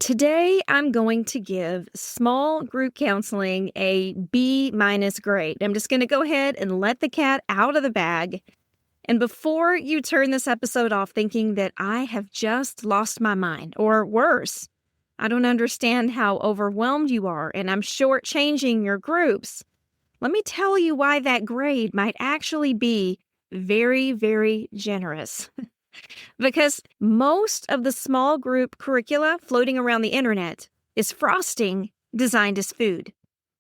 Today, I'm going to give small group counseling a B- grade. I'm just going to go ahead and let the cat out of the bag. And before you turn this episode off thinking that I have just lost my mind, or worse, I don't understand how overwhelmed you are and I'm shortchanging your groups, let me tell you why that grade might actually be very, very generous. Because most of the small group curricula floating around the internet is frosting designed as food.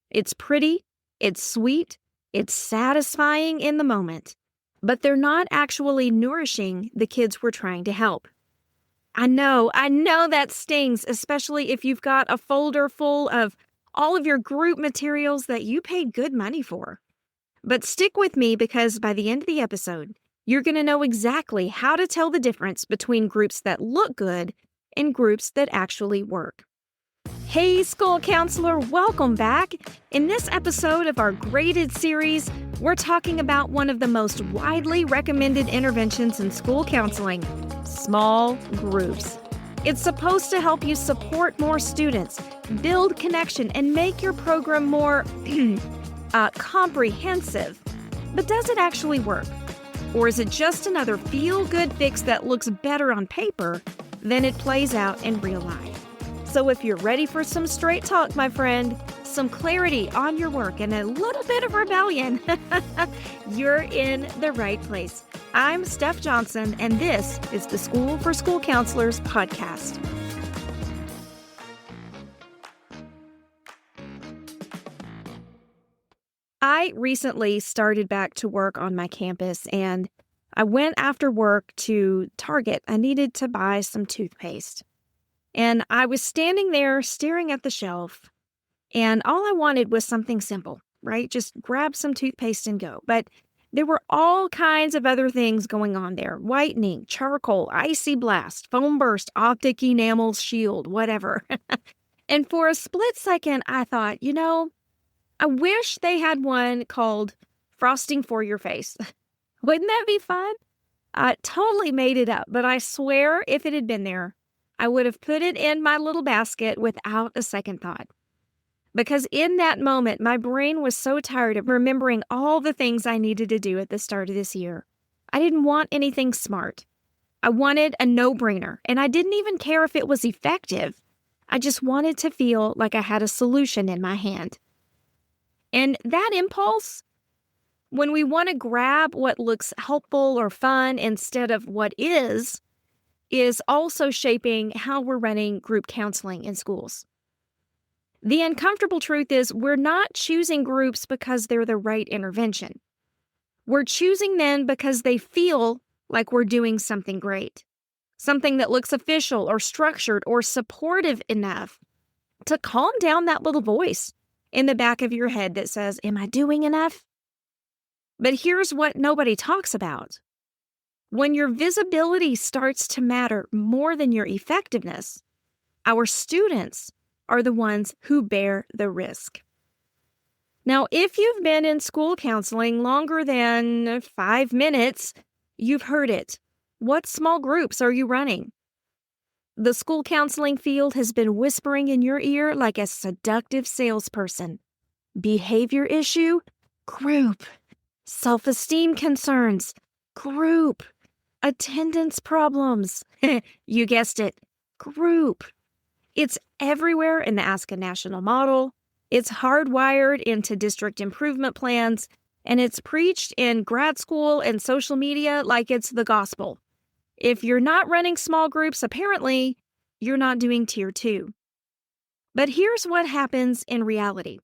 It's pretty, it's sweet, it's satisfying in the moment, but they're not actually nourishing the kids we're trying to help. I know that stings, especially if you've got a folder full of all of your group materials that you paid good money for. But stick with me because by the end of the episode, you're going to know exactly how to tell the difference between groups that look good and groups that actually work. Hey, school counselor, welcome back. In this episode of our GRADED series, we're talking about one of the most widely recommended interventions in school counseling, small groups. It's supposed to help you support more students, build connection, and make your program more comprehensive. But does it actually work? Or is it just another feel-good fix that looks better on paper than it plays out in real life? So if you're ready for some straight talk, my friend, some clarity on your work, and a little bit of rebellion, you're in the right place. I'm Steph Johnson, and this is the School for School Counselors podcast. I recently started back to work on my campus, and I went after work to Target. I needed to buy some toothpaste. And I was standing there staring at the shelf, and all I wanted was something simple, right? Just grab some toothpaste and go. But there were all kinds of other things going on there. Whitening, charcoal, icy blast, foam burst, optic enamel shield, whatever. And for a split second, I thought, I wish they had one called Frosting for Your Face. Wouldn't that be fun? I totally made it up, but I swear if it had been there, I would have put it in my little basket without a second thought. Because in that moment, my brain was so tired of remembering all the things I needed to do at the start of this year. I didn't want anything smart. I wanted a no-brainer, and I didn't even care if it was effective. I just wanted to feel like I had a solution in my hand. And that impulse, when we want to grab what looks helpful or fun instead of what is also shaping how we're running group counseling in schools. The uncomfortable truth is we're not choosing groups because they're the right intervention. We're choosing them because they feel like we're doing something great, something that looks official or structured or supportive enough to calm down that little voice in the back of your head that says, am I doing enough? But here's what nobody talks about. When your visibility starts to matter more than your effectiveness, our students are the ones who bear the risk. Now, if you've been in school counseling longer than 5 minutes, you've heard it. What small groups are you running? The school counseling field has been whispering in your ear like a seductive salesperson. Behavior issue? Group. Self-esteem concerns? Group. Attendance problems? You guessed it. Group. It's everywhere in the ASCA national model. It's hardwired into district improvement plans, and it's preached in grad school and social media like it's the gospel. If you're not running small groups, apparently, you're not doing tier 2. But here's what happens in reality.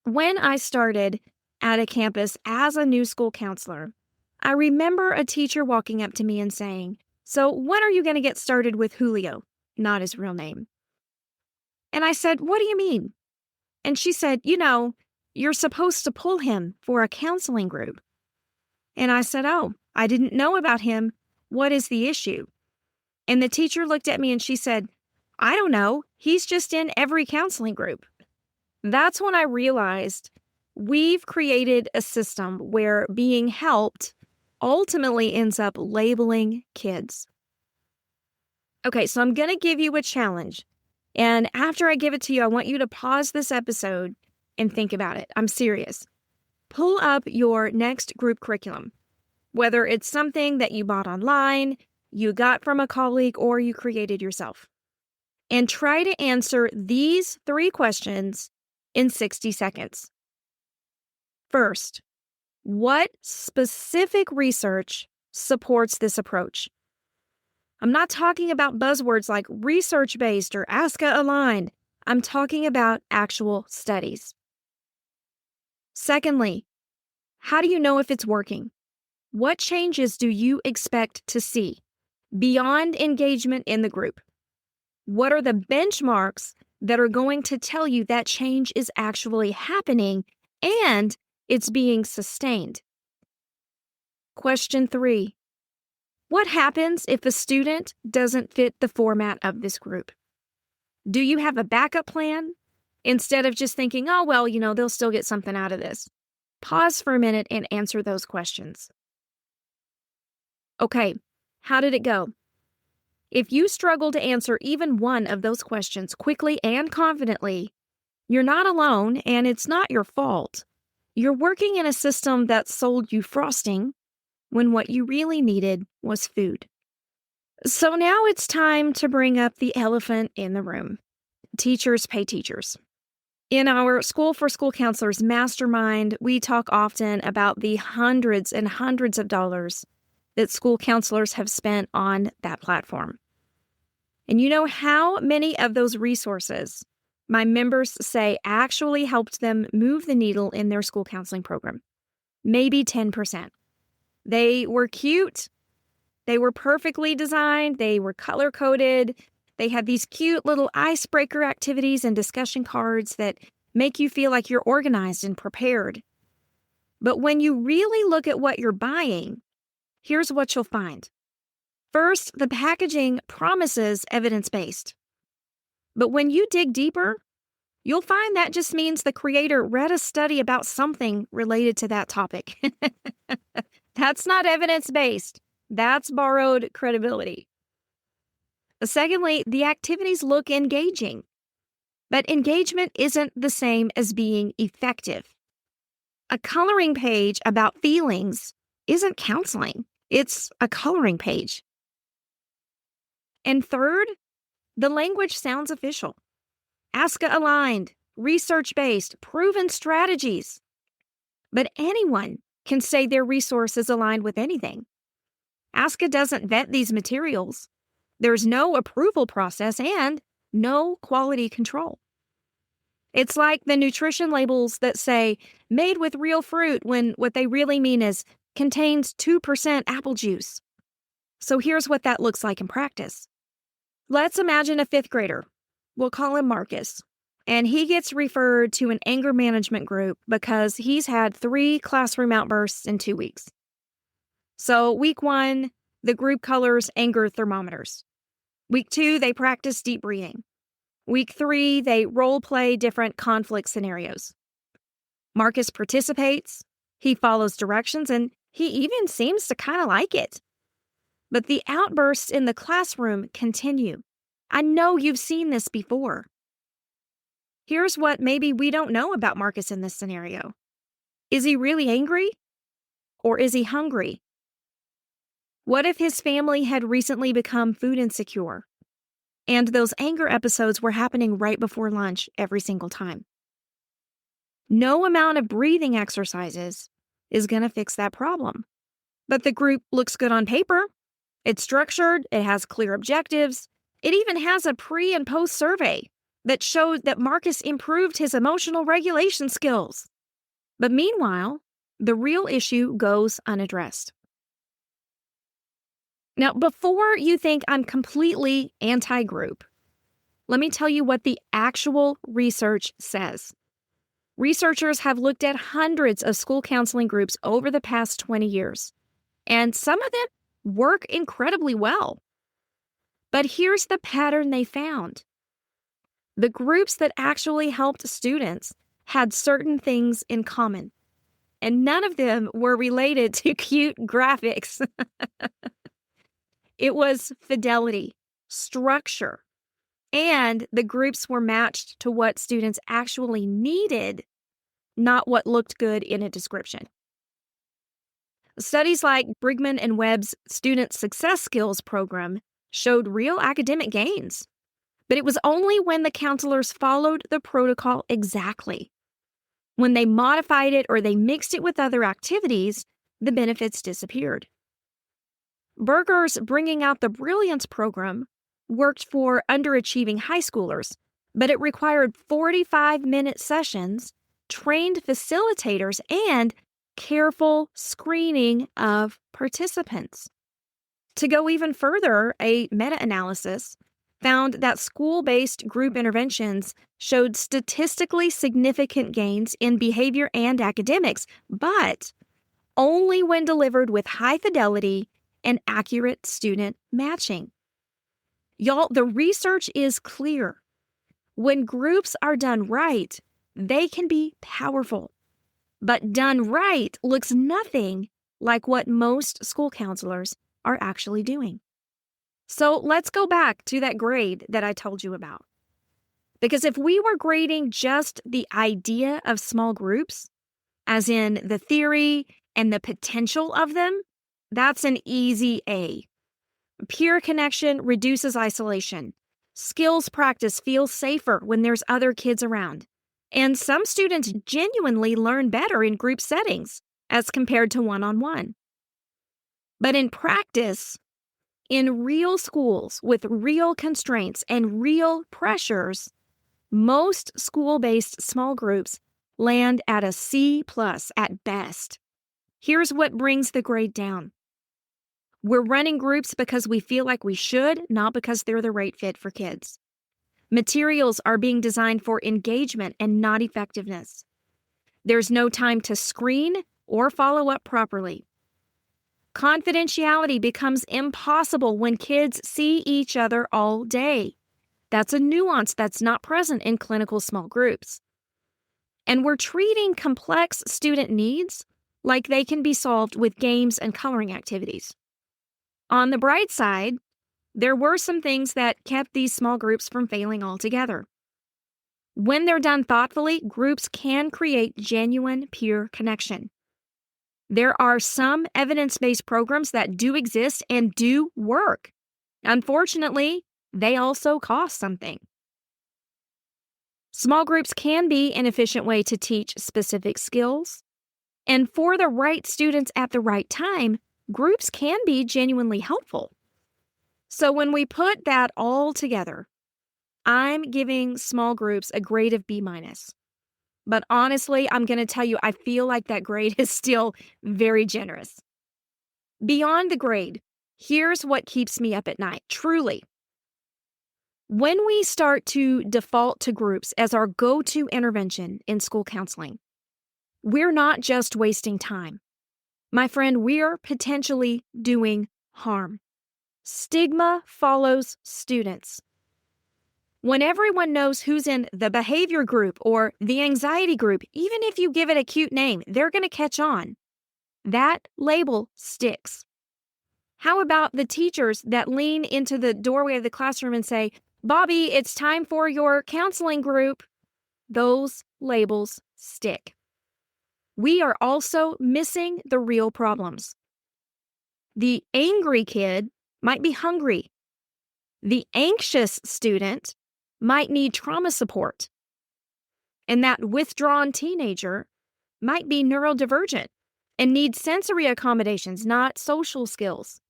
When I started at a campus as a new school counselor, I remember a teacher walking up to me and saying, "So when are you going to get started with Julio?" Not his real name. And I said, "What do you mean?" And she said, "You're supposed to pull him for a counseling group." And I said, "Oh, I didn't know about him. What is the issue?" And the teacher looked at me and she said, "I don't know. He's just in every counseling group." That's when I realized we've created a system where being helped ultimately ends up labeling kids. Okay, so I'm going to give you a challenge. And after I give it to you, I want you to pause this episode and think about it. I'm serious. Pull up your next group curriculum, whether it's something that you bought online, you got from a colleague, or you created yourself. And try to answer these 3 questions in 60 seconds. First, what specific research supports this approach? I'm not talking about buzzwords like research-based or ASCA-aligned. I'm talking about actual studies. Secondly, how do you know if it's working? What changes do you expect to see beyond engagement in the group? What are the benchmarks that are going to tell you that change is actually happening and it's being sustained? Question 3. What happens if a student doesn't fit the format of this group? Do you have a backup plan? Instead of just thinking, oh, well, they'll still get something out of this. Pause for a minute and answer those questions. Okay, how did it go? If you struggle to answer even one of those questions quickly and confidently, you're not alone and it's not your fault. You're working in a system that sold you frosting when what you really needed was food. So now it's time to bring up the elephant in the room. Teachers pay teachers. In our School for School Counselors Mastermind, we talk often about the hundreds and hundreds of dollars that school counselors have spent on that platform. And you know how many of those resources my members say actually helped them move the needle in their school counseling program? Maybe 10%. They were cute. They were perfectly designed. They were color-coded. They had these cute little icebreaker activities and discussion cards that make you feel like you're organized and prepared. But when you really look at what you're buying, here's what you'll find. First, the packaging promises evidence-based. But when you dig deeper, you'll find that just means the creator read a study about something related to that topic. That's not evidence-based. That's borrowed credibility. Secondly, the activities look engaging. But engagement isn't the same as being effective. A coloring page about feelings isn't counseling. It's a coloring page. And third, the language sounds official. ASCA-aligned, research-based, proven strategies. But anyone can say their resource is aligned with anything. ASCA doesn't vet these materials. There's no approval process and no quality control. It's like the nutrition labels that say, made with real fruit, when what they really mean is contains 2% apple juice. So here's what that looks like in practice. Let's imagine a 5th grader. We'll call him Marcus. And he gets referred to an anger management group because he's had 3 classroom outbursts in 2 weeks. So week 1, the group colors anger thermometers. Week 2, they practice deep breathing. Week 3, they role play different conflict scenarios. Marcus participates, he follows directions, and he even seems to kind of like it. But the outbursts in the classroom continue. I know you've seen this before. Here's what maybe we don't know about Marcus in this scenario. Is he really angry? Or is he hungry? What if his family had recently become food insecure? And those anger episodes were happening right before lunch every single time. No amount of breathing exercises is going to fix that problem. But the group looks good on paper. It's structured, it has clear objectives. It even has a pre- and post survey that showed that Marcus improved his emotional regulation skills. But meanwhile, the real issue goes unaddressed. Now, before you think I'm completely anti-group, let me tell you what the actual research says. Researchers have looked at hundreds of school counseling groups over the past 20 years, and some of them work incredibly well. But here's the pattern they found. The groups that actually helped students had certain things in common, and none of them were related to cute graphics. It was fidelity, structure, And the groups were matched to what students actually needed, not what looked good in a description. Studies like Brigman and Webb's Student Success Skills program showed real academic gains, but it was only when the counselors followed the protocol exactly. When they modified it or they mixed it with other activities, the benefits disappeared. Berger's Bringing Out the Brilliance program worked for underachieving high schoolers, but it required 45-minute sessions, trained facilitators, and careful screening of participants. To go even further, a meta-analysis found that school-based group interventions showed statistically significant gains in behavior and academics, but only when delivered with high fidelity and accurate student matching. Y'all, the research is clear. When groups are done right, they can be powerful. But done right looks nothing like what most school counselors are actually doing. So let's go back to that grade that I told you about. Because if we were grading just the idea of small groups, as in the theory and the potential of them, that's an easy A. Peer connection reduces isolation. Skills practice feels safer when there's other kids around. And some students genuinely learn better in group settings as compared to one-on-one. But in practice, in real schools with real constraints and real pressures, most school-based small groups land at a C+ at best. Here's what brings the grade down. We're running groups because we feel like we should, not because they're the right fit for kids. Materials are being designed for engagement and not effectiveness. There's no time to screen or follow up properly. Confidentiality becomes impossible when kids see each other all day. That's a nuance that's not present in clinical small groups. And we're treating complex student needs like they can be solved with games and coloring activities. On the bright side, there were some things that kept these small groups from failing altogether. When they're done thoughtfully, groups can create genuine peer connection. There are some evidence-based programs that do exist and do work. Unfortunately, they also cost something. Small groups can be an efficient way to teach specific skills, and for the right students at the right time, groups can be genuinely helpful. So when we put that all together, I'm giving small groups a grade of B-. But honestly, I'm going to tell you, I feel like that grade is still very generous. Beyond the grade, here's what keeps me up at night, truly. When we start to default to groups as our go-to intervention in school counseling, we're not just wasting time. My friend, we're potentially doing harm. Stigma follows students. When everyone knows who's in the behavior group or the anxiety group, even if you give it a cute name, they're going to catch on. That label sticks. How about the teachers that lean into the doorway of the classroom and say, "Bobby, it's time for your counseling group"? Those labels stick. We are also missing the real problems. The angry kid might be hungry. The anxious student might need trauma support. And that withdrawn teenager might be neurodivergent and need sensory accommodations, not social skills.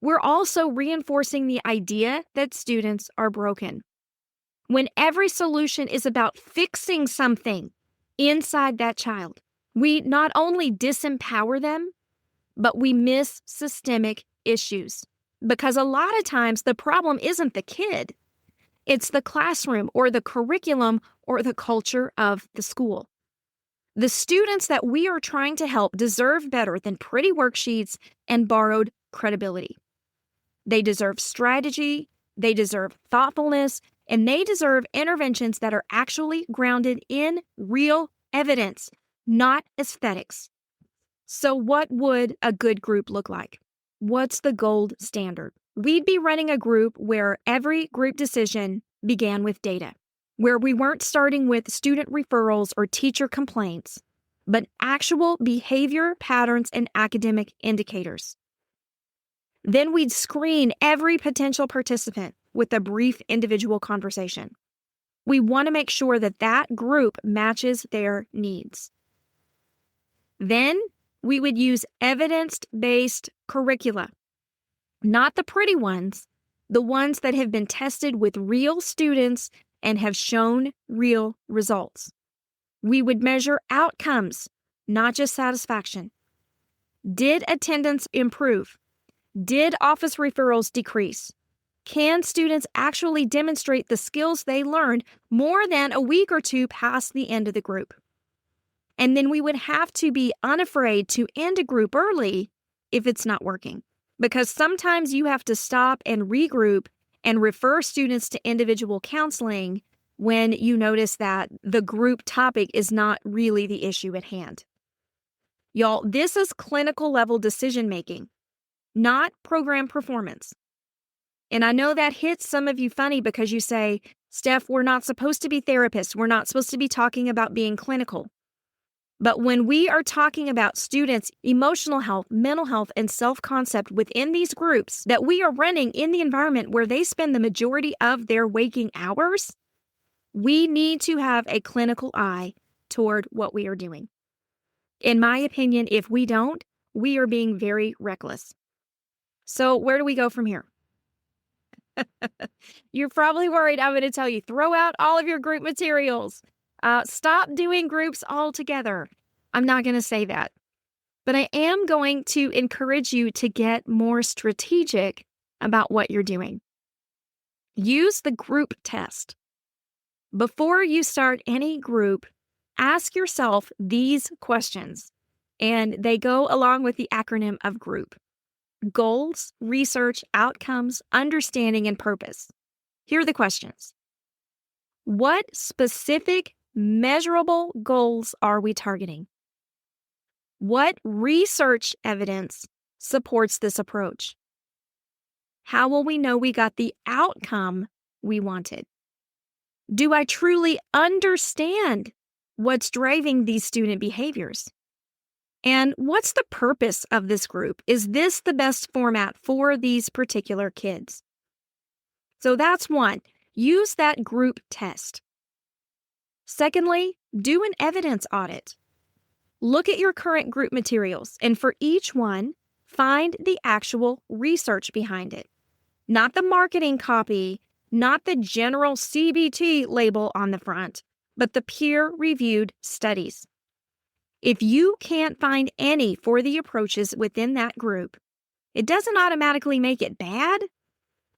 We're also reinforcing the idea that students are broken. When every solution is about fixing something inside that child, we not only disempower them, but we miss systemic issues. Because a lot of times the problem isn't the kid, it's the classroom or the curriculum or the culture of the school. The students that we are trying to help deserve better than pretty worksheets and borrowed credibility. They deserve strategy, they deserve thoughtfulness, and they deserve interventions that are actually grounded in real evidence, not aesthetics. So what would a good group look like? What's the gold standard? We'd be running a group where every group decision began with data, where we weren't starting with student referrals or teacher complaints, but actual behavior patterns and academic indicators. Then we'd screen every potential participant with a brief individual conversation. We want to make sure that that group matches their needs. Then we would use evidence-based curricula, not the pretty ones, the ones that have been tested with real students and have shown real results. We would measure outcomes, not just satisfaction. Did attendance improve? Did office referrals decrease? Can students actually demonstrate the skills they learned more than a week or two past the end of the group? And then we would have to be unafraid to end a group early if it's not working, because sometimes you have to stop and regroup and refer students to individual counseling when you notice that the group topic is not really the issue at hand. Y'all, this is clinical level decision making, not program performance. And I know that hits some of you funny because you say, Steph, we're not supposed to be therapists. We're not supposed to be talking about being clinical. But when we are talking about students' emotional health, mental health, and self-concept within these groups that we are running in the environment where they spend the majority of their waking hours, we need to have a clinical eye toward what we are doing. In my opinion, if we don't, we are being very reckless. So where do we go from here? You're probably worried I'm going to tell you, throw out all of your group materials. Stop doing groups altogether. I'm not going to say that. But I am going to encourage you to get more strategic about what you're doing. Use the group test. Before you start any group, ask yourself these questions, and they go along with the acronym of GROUP. Goals, research, outcomes, understanding, and purpose. Here are the questions. What specific, measurable goals are we targeting? What research evidence supports this approach? How will we know we got the outcome we wanted? Do I truly understand what's driving these student behaviors? And what's the purpose of this group? Is this the best format for these particular kids? So that's one. Use that group test. Secondly, do an evidence audit. Look at your current group materials, and for each one, find the actual research behind it. Not the marketing copy, not the general CBT label on the front, but the peer-reviewed studies. If you can't find any for the approaches within that group, it doesn't automatically make it bad,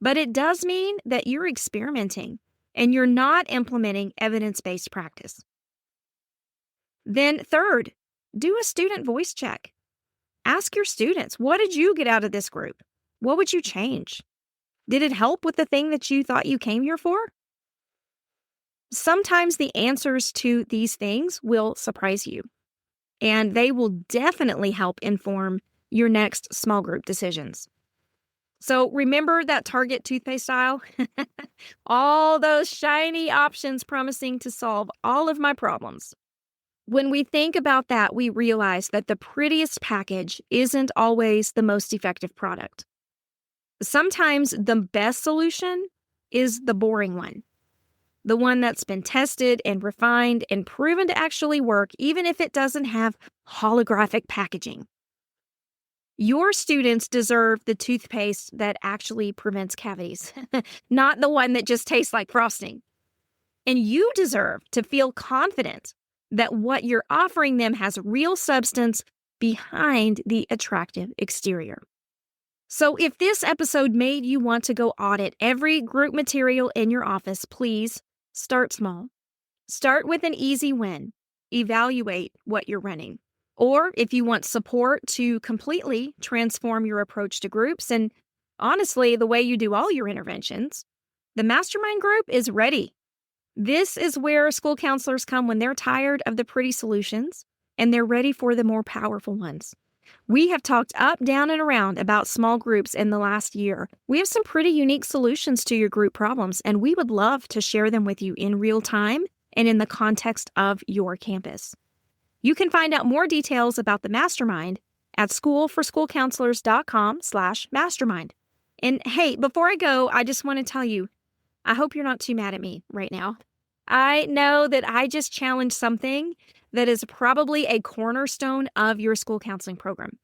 but it does mean that you're experimenting and you're not implementing evidence-based practice. Then third, do a student voice check. Ask your students, what did you get out of this group? What would you change? Did it help with the thing that you thought you came here for? Sometimes the answers to these things will surprise you, and they will definitely help inform your next small group decisions. So remember that Target toothpaste aisle? All those shiny options promising to solve all of my problems. When we think about that, we realize that the prettiest package isn't always the most effective product. Sometimes the best solution is the boring one. The one that's been tested and refined and proven to actually work, even if it doesn't have holographic packaging. Your students deserve the toothpaste that actually prevents cavities, not the one that just tastes like frosting. And you deserve to feel confident that what you're offering them has real substance behind the attractive exterior. So if this episode made you want to go audit every group material in your office, please start small. Start with an easy win. Evaluate what you're running. Or if you want support to completely transform your approach to groups, and honestly, the way you do all your interventions, the mastermind group is ready. This is where school counselors come when they're tired of the pretty solutions and they're ready for the more powerful ones. We have talked up, down, and around about small groups in the last year. We have some pretty unique solutions to your group problems, and we would love to share them with you in real time and in the context of your campus. You can find out more details about the mastermind at schoolforschoolcounselors.com/mastermind. And hey, before I go, I just want to tell you, I hope you're not too mad at me right now. I know that I just challenged something that is probably a cornerstone of your school counseling program.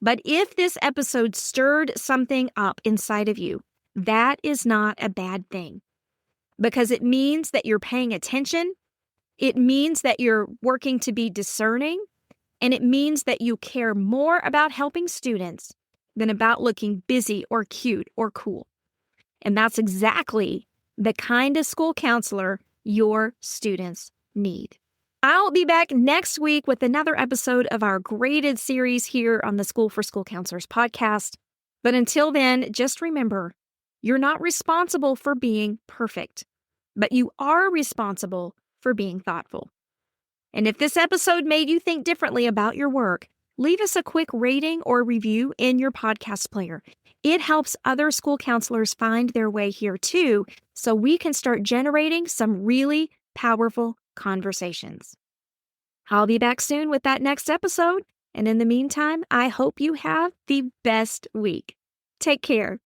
But if this episode stirred something up inside of you, that is not a bad thing, because it means that you're paying attention. It means that you're working to be discerning, and it means that you care more about helping students than about looking busy or cute or cool. And that's exactly the kind of school counselor your students need. I'll be back next week with another episode of our graded series here on the School for School Counselors podcast. But until then, just remember, you're not responsible for being perfect, but you are responsible for being thoughtful. And if this episode made you think differently about your work, leave us a quick rating or review in your podcast player. It helps other school counselors find their way here too, so we can start generating some really powerful conversations. I'll be back soon with that next episode, and in the meantime, I hope you have the best week. Take care.